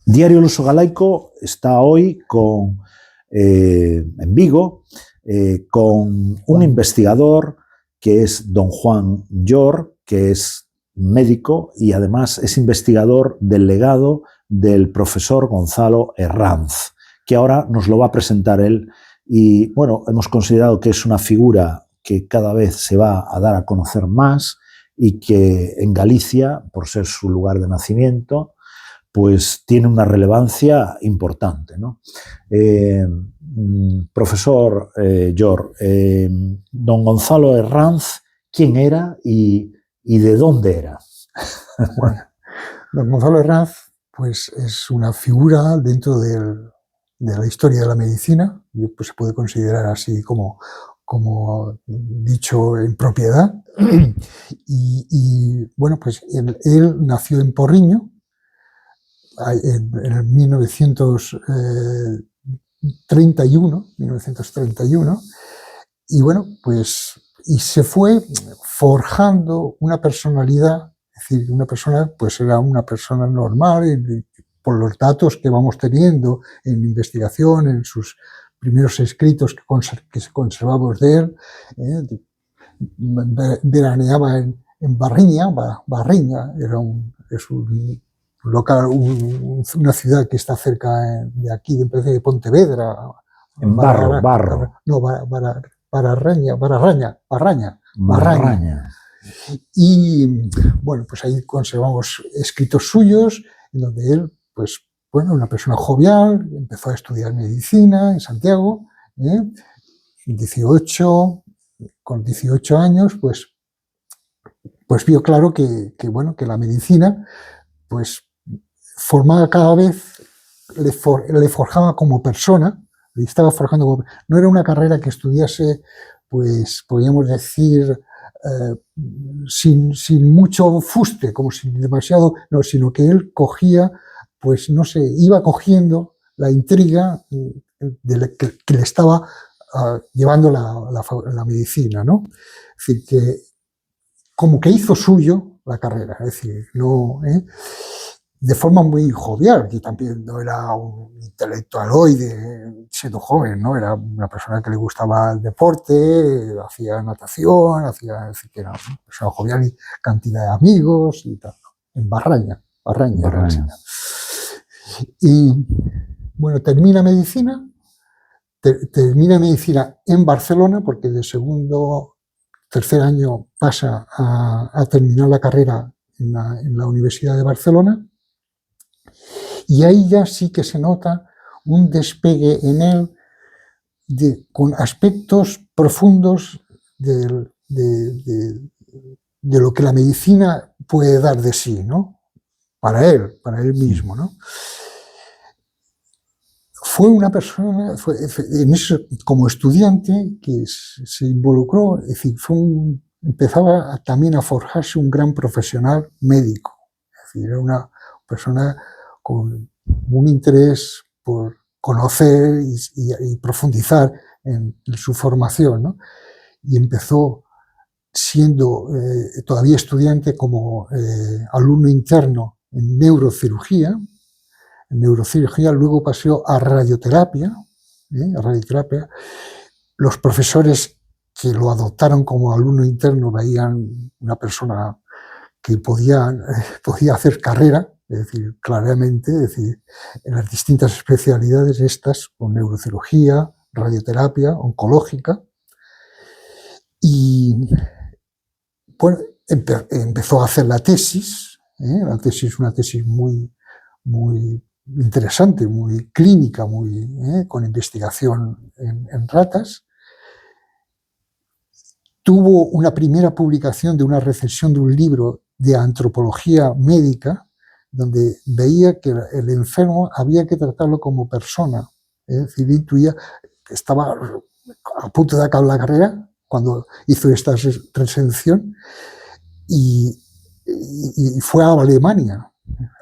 Diario El Uso Galaico está hoy en Vigo con un investigador que es don Juan Llor, que es médico y además es investigador del legado del profesor Gonzalo Herranz, que ahora nos lo va a presentar él. Y bueno, hemos considerado que es una figura que cada vez se va a dar a conocer más y que en Galicia, por ser su lugar de nacimiento, pues tiene una relevancia importante, ¿no? Profesor Llor, don Gonzalo Herranz, ¿quién era y de dónde era? Bueno, don Gonzalo Herranz pues, es una figura dentro de la historia de la medicina, pues se puede considerar así como dicho en propiedad. Y bueno, pues él nació en Porriño en 1931, y bueno, pues y se fue forjando una personalidad, es decir, una persona, pues era una persona normal, y por los datos que vamos teniendo en investigación, en sus primeros escritos que conservamos de él, veraneaba en Barriña, es un local, una ciudad que está cerca de aquí, de Pontevedra. En Barro. No, Barraña. Y bueno, pues ahí conservamos escritos suyos, en donde él, pues bueno, una persona jovial, empezó a estudiar medicina en Santiago, con 18 años, pues vio claro que bueno, que la medicina, pues formaba cada vez, le forjaba como persona, le estaba forjando como, no era una carrera que estudiase, pues podríamos decir, sin mucho fuste, como sin demasiado, no, sino que él cogía, pues no sé, iba cogiendo la intriga que le estaba llevando la medicina, ¿no? Es decir, que como que hizo suyo la carrera, es decir, no, de forma muy jovial, que también no era un intelectualoide siendo joven, ¿no? Era una persona que le gustaba el deporte, hacía natación, así que era una persona jovial y cantidad de amigos y tal, ¿no? En Barraña. Y bueno, termina medicina en Barcelona, porque de tercer año pasa a terminar la carrera en la Universidad de Barcelona, y ahí ya sí que se nota un despegue en él con aspectos profundos de lo que la medicina puede dar de sí, ¿no? Para él mismo, ¿no? Fue una persona, como estudiante, que se involucró, es decir, empezaba también a forjarse un gran profesional médico. Es decir, era una persona con un interés por conocer y profundizar en su formación, ¿no? Y empezó siendo todavía estudiante como alumno interno en neurocirugía. Luego pasó a radioterapia. Los profesores que lo adoptaron como alumno interno veían una persona que podía hacer carrera, es decir, claramente, es decir, en las distintas especialidades estas, con neurocirugía, radioterapia, oncológica. Y bueno, empezó a hacer la tesis, una tesis muy interesante, muy clínica, con investigación en ratas. Tuvo una primera publicación de una recensión de un libro de antropología médica, donde veía que el enfermo había que tratarlo como persona. Es decir, intuía que estaba a punto de acabar la carrera cuando hizo esta recensión y fue a Alemania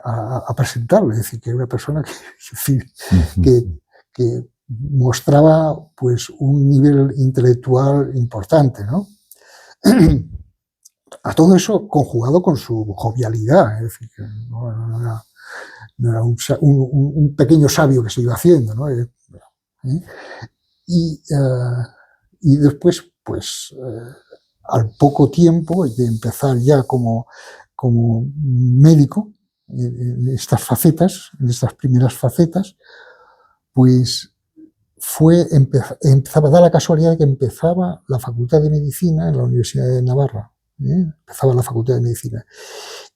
a presentarlo. Es decir, que era una persona que mostraba pues un nivel intelectual importante, ¿no? A todo eso conjugado con su jovialidad, es decir, que no era no era un pequeño sabio que se iba haciendo, ¿no? Y después, pues, al poco tiempo de empezar ya como médico, en estas facetas, en estas primeras facetas, pues empezaba a dar la casualidad de que empezaba la Facultad de Medicina en la Universidad de Navarra. Empezaba la Facultad de Medicina.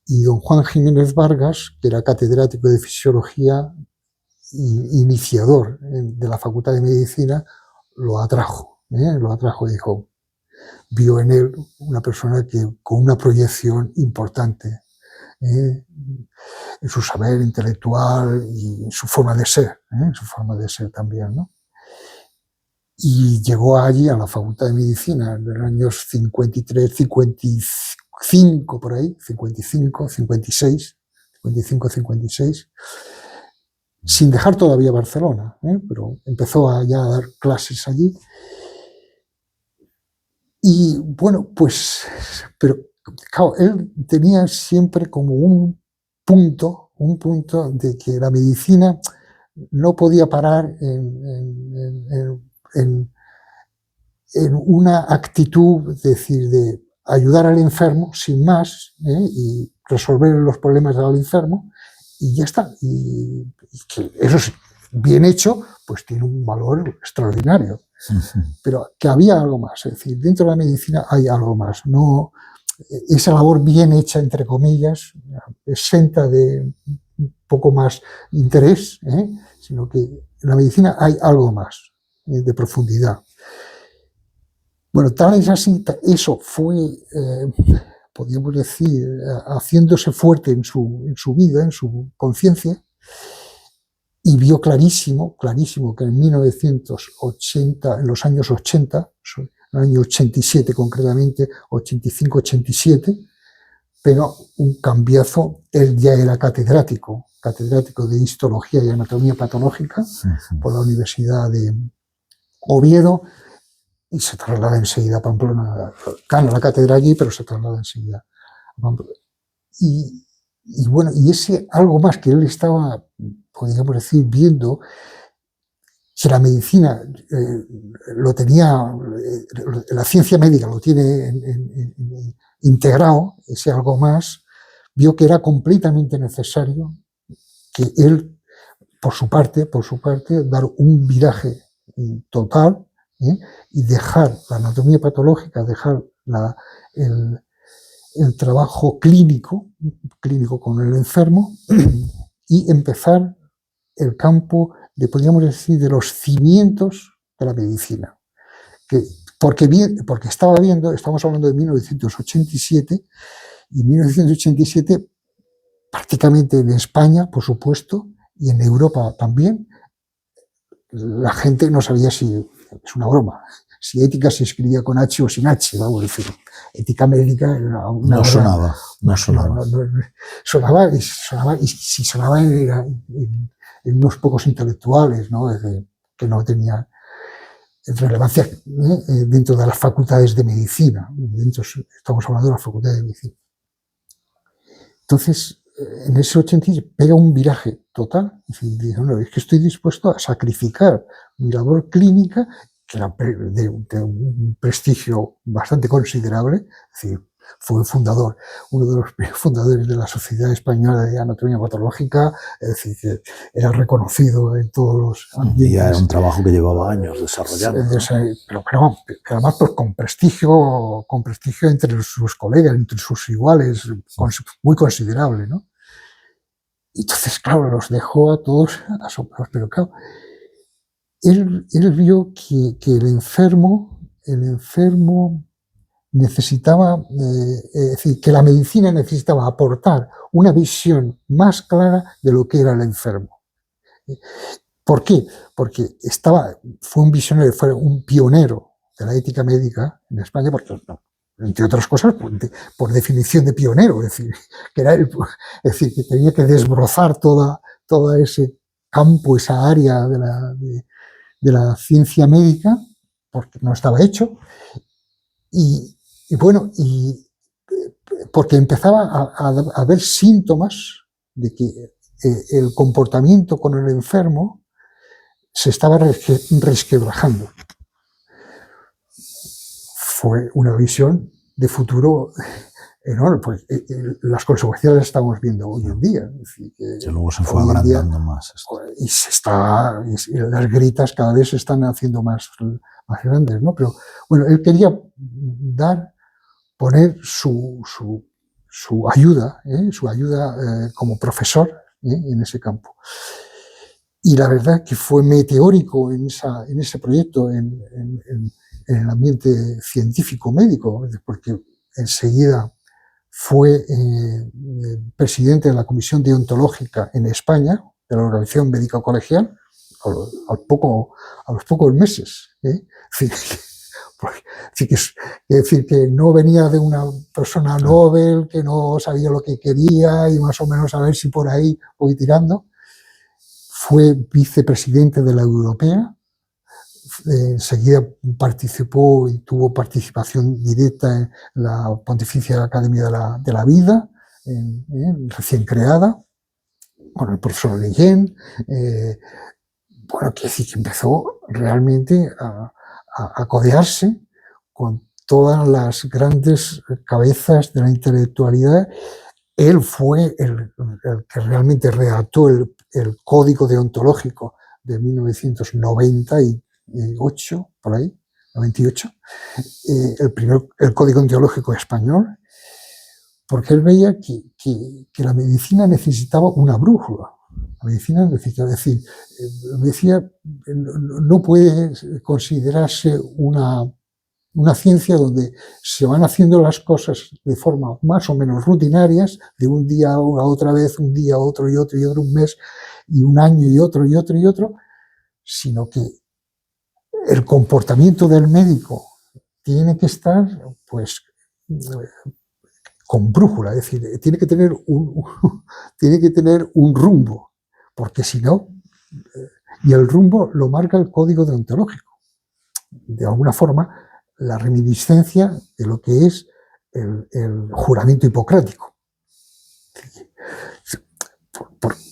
Y don Juan Jiménez Vargas, que era catedrático de Fisiología y iniciador de la Facultad de Medicina, lo atrajo y dijo, vio en él una persona con una proyección importante en su saber intelectual y en su forma de ser también, ¿no? Y llegó allí a la Facultad de Medicina en los años 53, 55, por ahí, 55, 56, sin dejar todavía Barcelona, pero empezó ya a dar clases allí. Y bueno, pues, pero claro, él tenía siempre como un punto de que la medicina no podía parar en una actitud, es decir, de ayudar al enfermo sin más, y resolver los problemas del enfermo, y ya está. Y que eso es bien hecho, pues tiene un valor extraordinario. Pero que había algo más, es decir, dentro de la medicina hay algo más. No, esa labor bien hecha, entre comillas, exenta de un poco más interés, sino que en la medicina hay algo más de profundidad. Bueno, tal es así, eso fue, podríamos decir, haciéndose fuerte en su vida, en su conciencia, y vio clarísimo que en 1980, en los años 80, en el año 87 concretamente, 85-87, pero un cambiazo. Él ya era catedrático de histología y anatomía patológica por la Universidad de Oviedo, y se traslada enseguida a Pamplona. Gana la cátedra allí, pero se traslada enseguida a Pamplona. Y bueno, y ese algo más que él estaba, podríamos decir, viendo, que la medicina lo tenía, la ciencia médica lo tiene integrado, ese algo más, vio que era completamente necesario que él, por su parte, dar un viraje total, y dejar la anatomía patológica, dejar el trabajo clínico con el enfermo, y empezar el campo podríamos decir, de los cimientos de la medicina. Porque estaba viendo, estamos hablando de 1987, y en 1987, prácticamente en España, por supuesto, y en Europa también, la gente no sabía si, es una broma, si ética se escribía con H o sin H, vamos a decir. Ética médica era una... No sonaba. Sonaba, y si sonaba era en unos pocos intelectuales, ¿no? Que no tenía relevancia dentro de las facultades de medicina. Estamos hablando de la facultad de medicina. Entonces, en ese 80 pega un viraje total. Dice, no, es que estoy dispuesto a sacrificar mi labor clínica, que era de un prestigio bastante considerable. Es decir, fue uno de los fundadores de la Sociedad Española de Anatomía Patológica, es decir, que era reconocido en todos los ambientes. Y era un trabajo que llevaba años desarrollando. Pero además pues, con prestigio entre sus colegas, entre sus iguales, muy considerable, ¿no? Entonces, claro, los dejó a todos asombrados, pero claro, él vio que el enfermo necesitaba, es decir, que la medicina necesitaba aportar una visión más clara de lo que era el enfermo. ¿Por qué? Porque fue un visionario, fue un pionero de la ética médica en España, porque, entre otras cosas, por definición de pionero, es decir, que tenía que desbrozar todo ese campo, esa área de la ciencia médica, porque no estaba hecho, y bueno, porque empezaba a haber síntomas de que el comportamiento con el enfermo se estaba resquebrajando. Fue una visión de futuro enorme, pues las consecuencias las estamos viendo hoy en día. Es decir, que luego se fue agrandando más. Y las gritas cada vez se están haciendo más grandes, ¿no? Pero bueno, él quería poner su ayuda, como profesor en ese campo. Y la verdad que fue meteórico en ese proyecto, en el ambiente científico médico, porque enseguida fue presidente de la Comisión Deontológica en España, de la Organización Médica Colegial, a los pocos meses. Es decir, que no venía de una persona Nobel, que no sabía lo que quería y más o menos a ver si por ahí voy tirando. Fue vicepresidente de la Europea, enseguida participó y tuvo participación directa en la Pontificia Academia de la Vida, recién creada, con el profesor Leyen. Bueno, quiere decir que empezó realmente a codearse con todas las grandes cabezas de la intelectualidad. Él fue el que realmente redactó el Código Deontológico de 1998, por ahí, 98, el Código Deontológico español, porque él veía que la medicina necesitaba una brújula. La medicina necesita, es decir, decía, no puede considerarse una ciencia donde se van haciendo las cosas de forma más o menos rutinarias, de un día a otra vez, un día a otro y otro, un mes y un año y otro, sino que el comportamiento del médico tiene que estar, pues, con brújula, es decir, tiene que tener un rumbo, porque si no, y el rumbo lo marca el código deontológico. De alguna forma, la reminiscencia de lo que es el juramento hipocrático.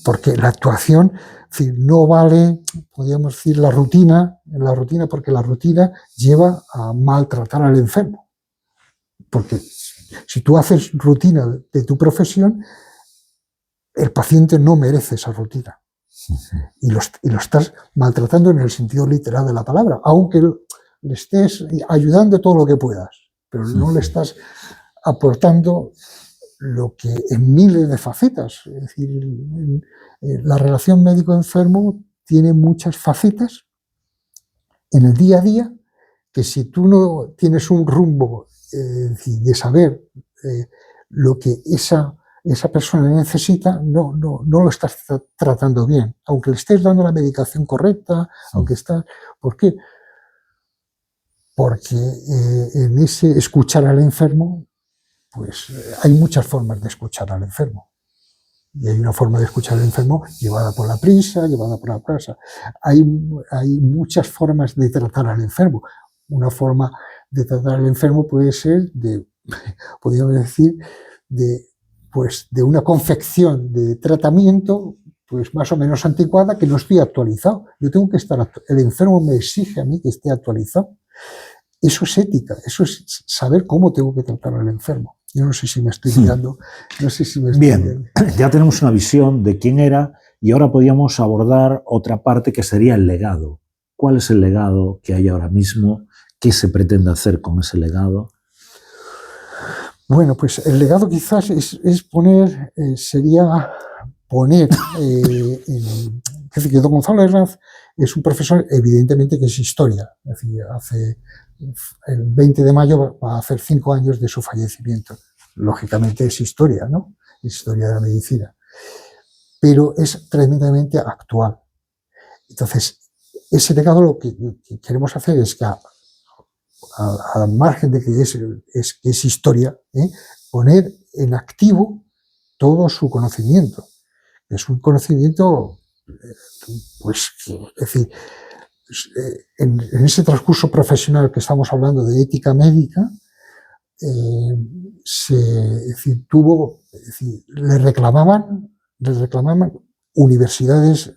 Porque la actuación, es decir, no vale, podríamos decir, la rutina, porque la rutina lleva a maltratar al enfermo. Porque si tú haces rutina de tu profesión, el paciente no merece esa rutina. Y lo estás maltratando en el sentido literal de la palabra, aunque le estés ayudando todo lo que puedas, pero no le estás aportando lo que en miles de facetas. Es decir, la relación médico-enfermo tiene muchas facetas en el día a día, que si tú no tienes un rumbo de saber lo que esa persona necesita, no lo estás tratando bien, aunque le estés dando la medicación correcta, aunque está. ¿Por qué? Porque en ese escuchar al enfermo, pues hay muchas formas de escuchar al enfermo. Y hay una forma de escuchar al enfermo llevada por la prisa, llevada por la prasa. Hay muchas formas de tratar al enfermo. Una forma de tratar al enfermo puede ser podríamos decir, de una confección de tratamiento pues más o menos anticuada, que no estoy actualizado. Yo tengo que estar, el enfermo me exige a mí que esté actualizado. Eso es ética, eso es saber cómo tengo que tratar al enfermo. Yo no sé si me estoy mirando, no sé si me estoy Bien, ya tenemos una visión de quién era y ahora podríamos abordar otra parte que sería el legado. ¿Cuál es el legado que hay ahora mismo? ¿Qué se pretende hacer con ese legado? Bueno, pues el legado quizás sería poner es decir, que don Gonzalo Herranz es un profesor, evidentemente, que es historia. Es decir, el 20 de mayo va a hacer 5 años de su fallecimiento. Lógicamente es historia, ¿no? Es historia de la medicina. Pero es tremendamente actual. Entonces, ese legado lo que queremos hacer es que, al margen de que es historia, poner en activo todo su conocimiento. Es un conocimiento, pues, es decir, en ese transcurso profesional que estamos hablando de ética médica, le reclamaban universidades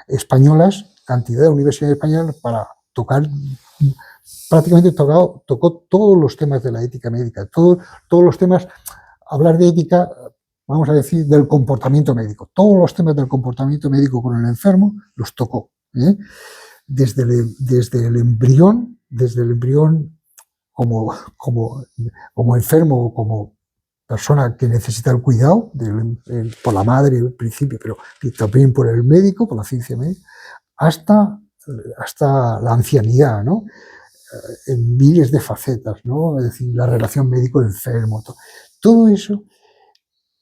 españolas, cantidad de universidades españolas para tocar, prácticamente tocó todos los temas de la ética médica, todos los temas, hablar de ética, vamos a decir, del comportamiento médico. Todos los temas del comportamiento médico con el enfermo los tocó. Desde el embrión como enfermo o como persona que necesita el cuidado por la madre al principio, pero también por el médico, por la ciencia médica, hasta la ancianidad, ¿no? En miles de facetas, ¿no? Es decir, la relación médico-enfermo, todo eso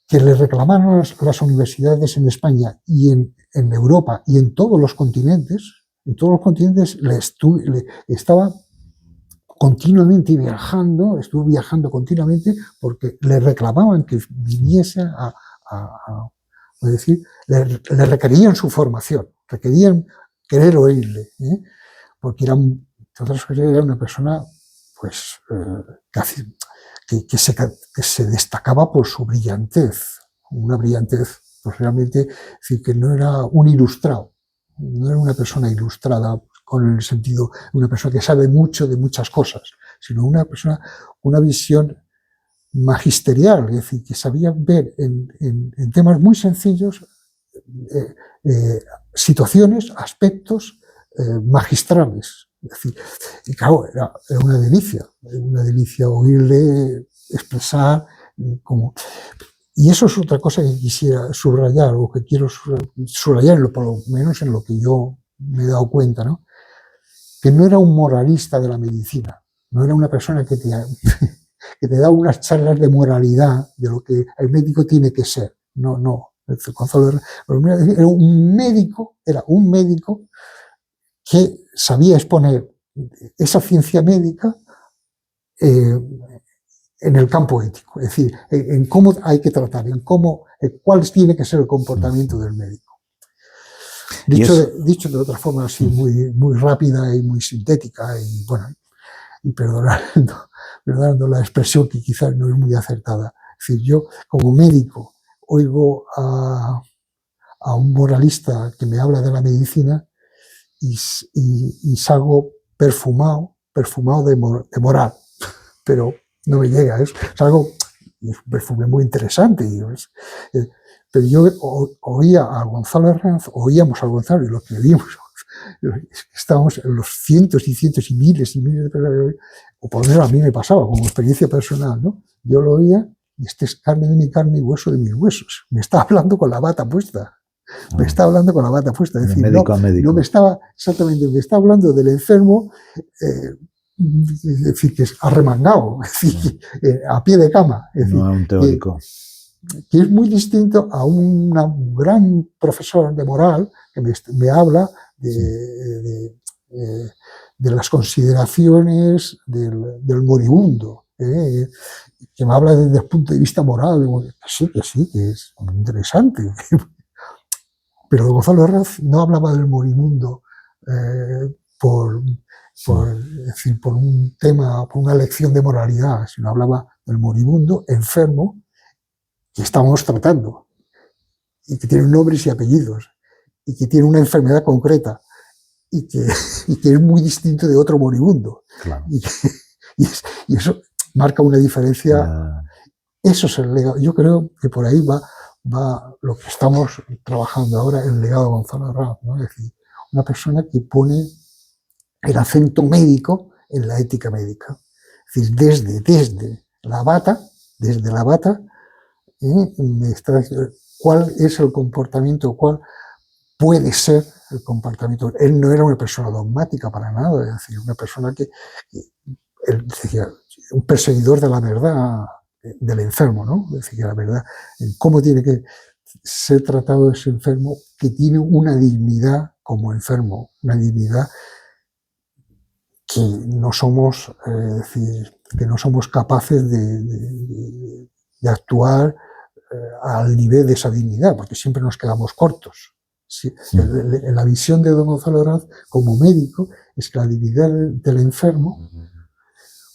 que le reclamaron las universidades en España y en Europa y en todos los continentes, estaba continuamente viajando, estuvo viajando continuamente porque le reclamaban que viniese es decir, le requerían su formación, requerían querer oírle, porque era una persona pues, que se destacaba por su brillantez, una brillantez, pues realmente, es decir, que no era un ilustrado, no era una persona ilustrada con el sentido de una persona que sabe mucho de muchas cosas, sino una persona con una visión magisterial, es decir, que sabía ver en temas muy sencillos situaciones, aspectos magistrales. Es decir, y claro, era una delicia oírle expresar como... Y eso es otra cosa que quisiera subrayar, o que quiero subrayar, por lo menos en lo que yo me he dado cuenta, ¿no? Que no era un moralista de la medicina, no era una persona que te da unas charlas de moralidad de lo que el médico tiene que ser. No. Era un médico que sabía exponer esa ciencia médica en el campo ético, es decir, en cómo hay que tratar, cuál tiene que ser el comportamiento del médico. Dicho de otra forma así muy rápida y muy sintética, y bueno, y perdonando la expresión que quizás no es muy acertada. Es decir, yo como médico oigo a un moralista que me habla de la medicina y salgo perfumado de moral, pero no me llega, es algo, es un perfume muy interesante. Pero yo oíamos a Gonzalo y lo que vimos, estábamos en los cientos y cientos y miles de personas, o por lo menos a mí me pasaba como experiencia personal, ¿no? Yo lo oía y este es carne de mi carne y hueso de mis huesos. Me está hablando con la bata puesta. Me está hablando con la bata puesta. Es decir, médico a médico. No me estaba, exactamente, me está hablando del enfermo, es decir, que es arremangado, es decir, a pie de cama. Es decir, no a un teórico. Que es muy distinto a un gran profesor de moral que me habla de las consideraciones del moribundo, que me habla desde el punto de vista moral. Que sí, que es muy interesante. Pero Gonzalo Herranz no hablaba del moribundo por un tema, por una lección de moralidad, sino hablaba del moribundo enfermo que estábamos tratando y que tiene nombres y apellidos y que tiene una enfermedad concreta y que es muy distinto de otro moribundo. Claro. Y eso marca una diferencia. Eso es el legado. Yo creo que por ahí va lo que estamos trabajando ahora, el legado de Gonzalo Herranz, ¿no? Es decir, una persona que pone el acento médico en la ética médica. Es decir, desde la bata, me está diciendo cuál es el comportamiento, cuál puede ser el comportamiento. Él no era una persona dogmática para nada, es decir, una persona que él decía, un perseguidor de la verdad del enfermo, ¿no? Es decir, la verdad, en cómo tiene que ser tratado ese enfermo que tiene una dignidad como enfermo, una dignidad que no somos, que no somos capaces de actuar al nivel de esa dignidad, porque siempre nos quedamos cortos. Sí. La visión de don Gonzalo Herranz como médico es que la dignidad del enfermo,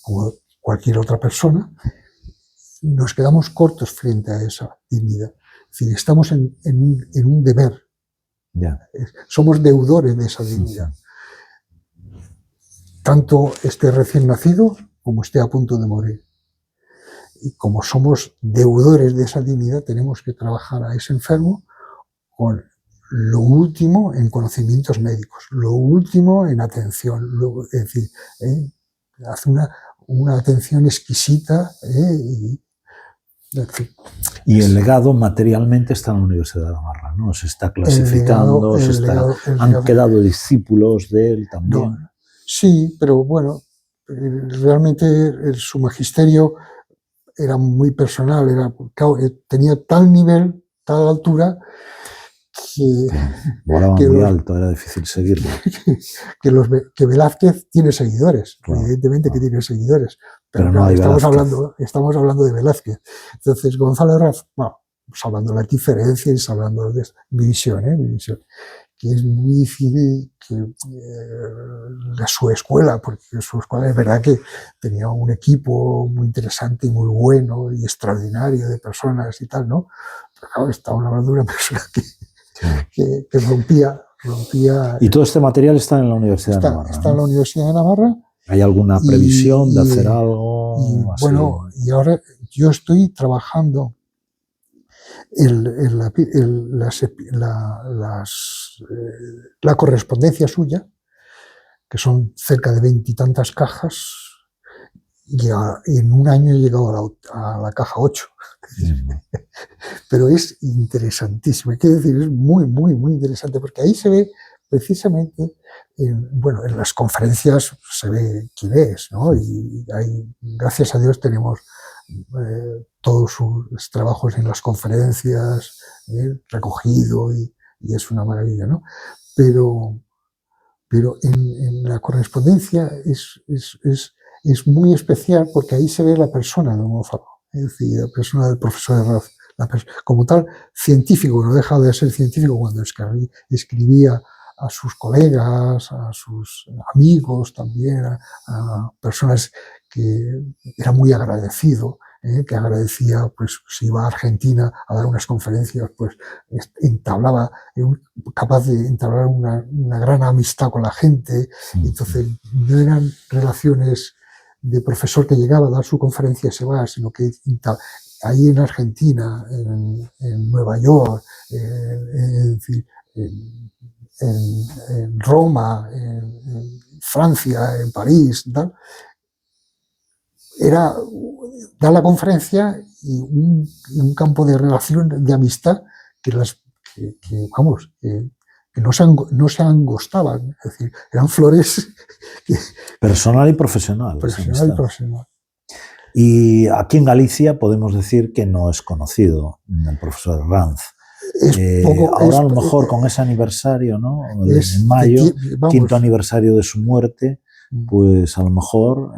como cualquier otra persona, nos quedamos cortos frente a esa dignidad. Es decir, estamos en un deber. Ya. Somos deudores de esa dignidad. Tanto esté recién nacido como esté a punto de morir. Y como somos deudores de esa dignidad, tenemos que trabajar a ese enfermo con lo último en conocimientos médicos, lo último en atención, es decir, hace una atención exquisita. Y el legado materialmente está en la Universidad de Navarra, ¿no? Se está clasificando, han quedado discípulos de él también. No, sí, pero bueno, realmente su magisterio era muy personal, tenía tal nivel, tal altura, volaba muy alto, era difícil seguirlo. Que Velázquez tiene seguidores, claro, evidentemente que tiene seguidores, pero no, estamos hablando de Velázquez. Entonces, Gonzalo Herranz, bueno, hablando de las diferencias, hablando de mi visión, que es muy difícil que su escuela, porque su escuela es verdad que tenía un equipo muy interesante y muy bueno y extraordinario de personas y tal, ¿no? Pero claro, estamos hablando de una persona que rompía. Y todo este material está en la Universidad de Navarra. Está en la Universidad de Navarra. ¿Hay alguna previsión de hacer algo así? Bueno, y ahora yo estoy trabajando la correspondencia suya, que son cerca de 20 y tantas cajas, y en un año he llegado a la caja 8. Pero es interesantísimo, hay que decir, es muy, muy, muy interesante, porque ahí se ve precisamente, en las conferencias se ve quién es, ¿no? Y ahí, gracias a Dios, tenemos todos sus trabajos en las conferencias recogido y es una maravilla, ¿no? Pero en la correspondencia es muy especial, porque ahí se ve la persona de Gonzalo, es decir, la persona del profesor Herranz, como tal científico, no deja de ser científico cuando escribía a sus colegas, a sus amigos también, a personas que era muy agradecido, que agradecía, pues si iba a Argentina a dar unas conferencias, pues capaz de entablar una gran amistad con la gente. Entonces no eran relaciones de profesor que llegaba a dar su conferencia y se va, sino que ahí en Argentina, en Nueva York, en Roma, en Francia, en París, tal, era dar la conferencia y un campo de relación, de amistad, que no se angostaban, es decir, eran flores. Personal y profesional. Personal y profesional. Y aquí en Galicia podemos decir que no es conocido el profesor Herranz. Ahora a lo mejor con ese aniversario, ¿no? En mayo, quinto aniversario de su muerte, pues a lo mejor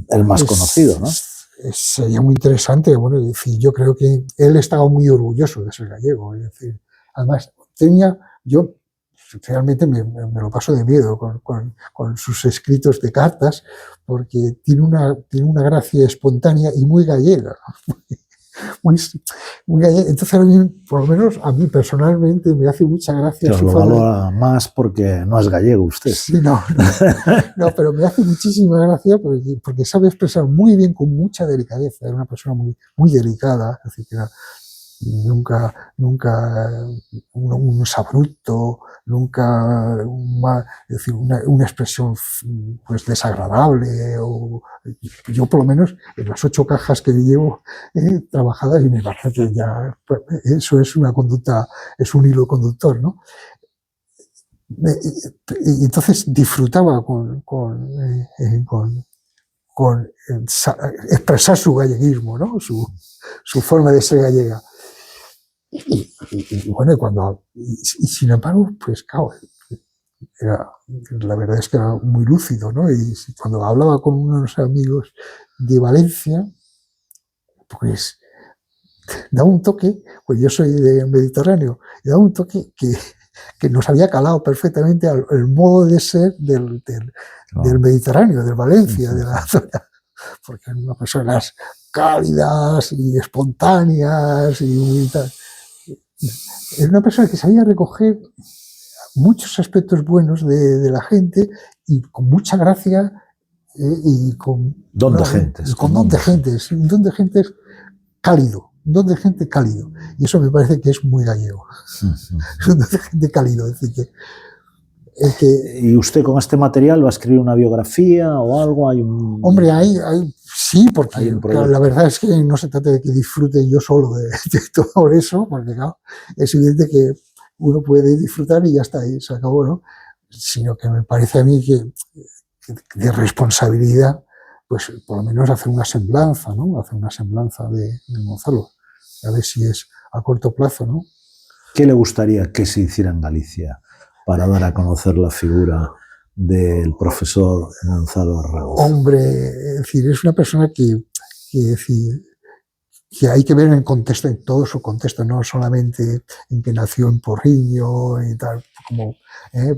el más conocido, ¿no? Sería muy interesante. Bueno, es decir, yo creo que él estaba muy orgulloso de ser gallego. Es decir, además, yo realmente me lo paso de miedo con sus escritos de cartas, porque tiene una gracia espontánea y muy gallega. Muy gallega. Entonces, por lo menos a mí personalmente me hace mucha gracia. Pero lo valora más porque no es gallego usted. Sí, no, pero me hace muchísima gracia porque sabe expresar muy bien, con mucha delicadeza. Era una persona muy, muy delicada, es decir, que nunca un abrupto, nunca es decir, una expresión pues desagradable. Yo por lo menos en las 8 cajas que llevo trabajadas, y me parece que ya pues, eso es una conducta, es un hilo conductor, ¿no? Y entonces disfrutaba con expresar su galleguismo, ¿no? Su forma de ser gallega. Y bueno, y sin embargo, pues claro, la verdad es que era muy lúcido, ¿no? Y cuando hablaba con unos amigos de Valencia, pues daba un toque, pues yo soy de Mediterráneo, y daba un toque que nos había calado perfectamente el modo de ser del Mediterráneo, del Valencia, de la zona, porque eran unas personas cálidas y espontáneas y tal. era una persona que sabía recoger muchos aspectos buenos de la gente y con mucha gracia y con don de gentes. Con don de gentes, un don de gentes cálido, un don de gente cálido. Y eso me parece que es muy gallego. Es un don de gente cálido. Es decir, ¿Y usted con este material va a escribir una biografía o algo? Hombre, sí, porque claro, la verdad es que no se trata de que disfrute yo solo de todo eso, porque claro, es evidente que uno puede disfrutar y ya está, ahí se acabó, ¿no? Sino que me parece a mí que de responsabilidad, pues por lo menos hacer una semblanza, ¿no? Hacer una semblanza de Gonzalo, a ver si es a corto plazo, ¿no? ¿Qué le gustaría que se hiciera en Galicia para dar a conocer la figura del profesor Gonzalo Arranz? Hombre, es decir, es una persona que hay que ver en contexto, en todo su contexto, no solamente en que nació en Porriño y tal, como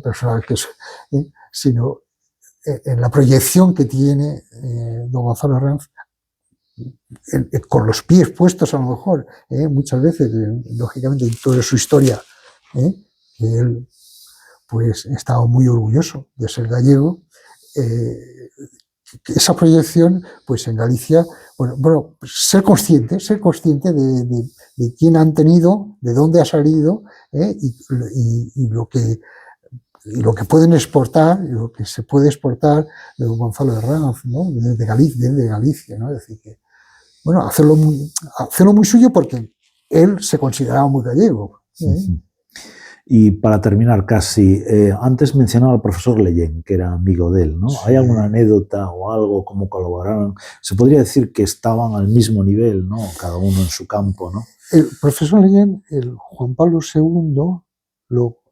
personajes, sino en la proyección que tiene don Gonzalo Arranz, con los pies puestos a lo mejor, muchas veces, lógicamente, en toda su historia, que él pues estaba muy orgulloso de ser gallego. Esa proyección, pues en Galicia, bueno, ser consciente de quién han tenido, de dónde ha salido, y lo que pueden exportar, y lo que se puede exportar de don Gonzalo Arranz, ¿no? Desde Galicia, ¿no? Es decir, que, bueno, hacerlo muy suyo porque él se consideraba muy gallego. Y para terminar casi, antes mencionaba al profesor Leyen, que era amigo de él, ¿no? Sí. ¿Hay alguna anécdota o algo, cómo colaboraron? Se podría decir que estaban al mismo nivel, ¿no? Cada uno en su campo, ¿no? El profesor Leyen, el Juan Pablo II, lo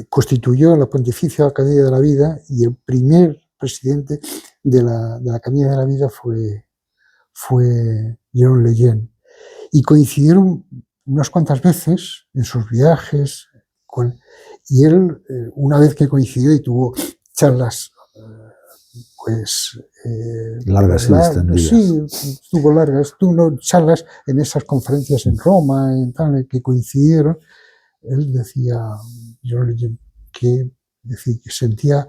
constituyó la Pontificia Academia de la Vida y el primer presidente de la Academia de la Vida fue Jerome Leyen. Y coincidieron unas cuantas veces en sus viajes, y él, una vez que coincidió y tuvo charlas, pues... largas y extendidas. Sí, tuvo charlas en esas conferencias en Roma, en tal, que coincidieron. Él decía, que sentía,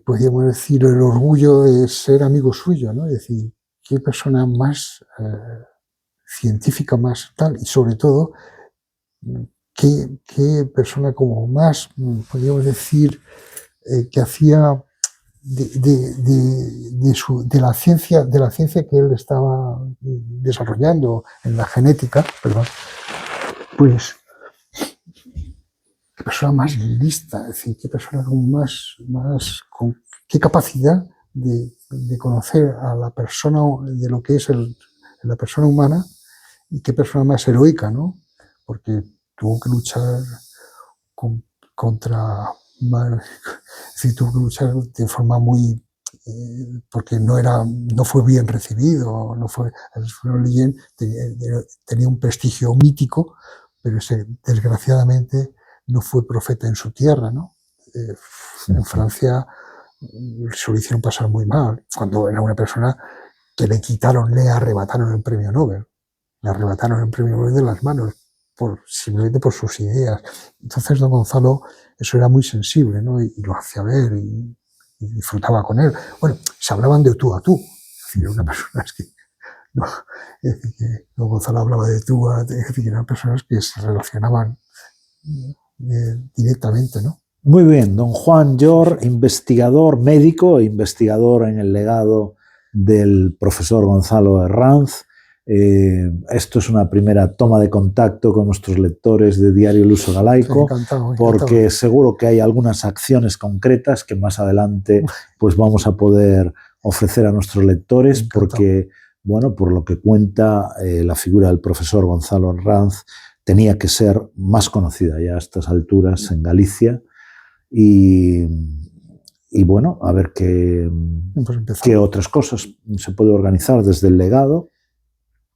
podríamos decir, el orgullo de ser amigo suyo, ¿no? Es decir, qué persona más... científica más tal, y sobre todo qué persona como más, podríamos decir, que hacía de la ciencia que él estaba desarrollando en la genética, perdón, pues qué persona más lista, es decir, qué persona como con qué capacidad de conocer a la persona, de lo que es la persona humana, y qué persona más heroica, ¿no? Porque tuvo que luchar tuvo que luchar de forma muy... porque no fue bien recibido, Leyen tenía un prestigio mítico, pero desgraciadamente no fue profeta en su tierra, ¿no? En Francia se lo hicieron pasar muy mal, cuando era una persona que le arrebataron el premio Nobel. Le arrebataron el premio Nobel de las manos, simplemente por sus ideas. Entonces don Gonzalo, eso era muy sensible, ¿no? Y lo hacía ver y disfrutaba con él. Bueno, se hablaban de tú a tú. Es decir, una persona es decir, que don Gonzalo hablaba de tú a tú, es decir, eran personas que se relacionaban directamente, ¿no? Muy bien, don Juan Llor, investigador médico, investigador en el legado del profesor Gonzalo Arranz. Esto es una primera toma de contacto con nuestros lectores de Diario El Uso Galaico, encantado. Porque seguro que hay algunas acciones concretas que más adelante pues vamos a poder ofrecer a nuestros lectores, porque, bueno, por lo que cuenta la figura del profesor Gonzalo Arranz tenía que ser más conocida ya a estas alturas en Galicia y bueno, a ver qué otras cosas se puede organizar desde el legado.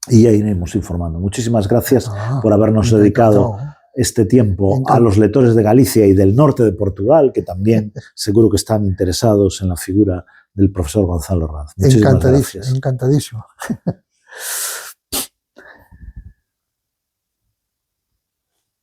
Y ya iremos informando. Muchísimas gracias por habernos dedicado este tiempo a los lectores de Galicia y del norte de Portugal, que también seguro que están interesados en la figura del profesor Gonzalo Arranz. Muchísimas gracias. Encantadísimo.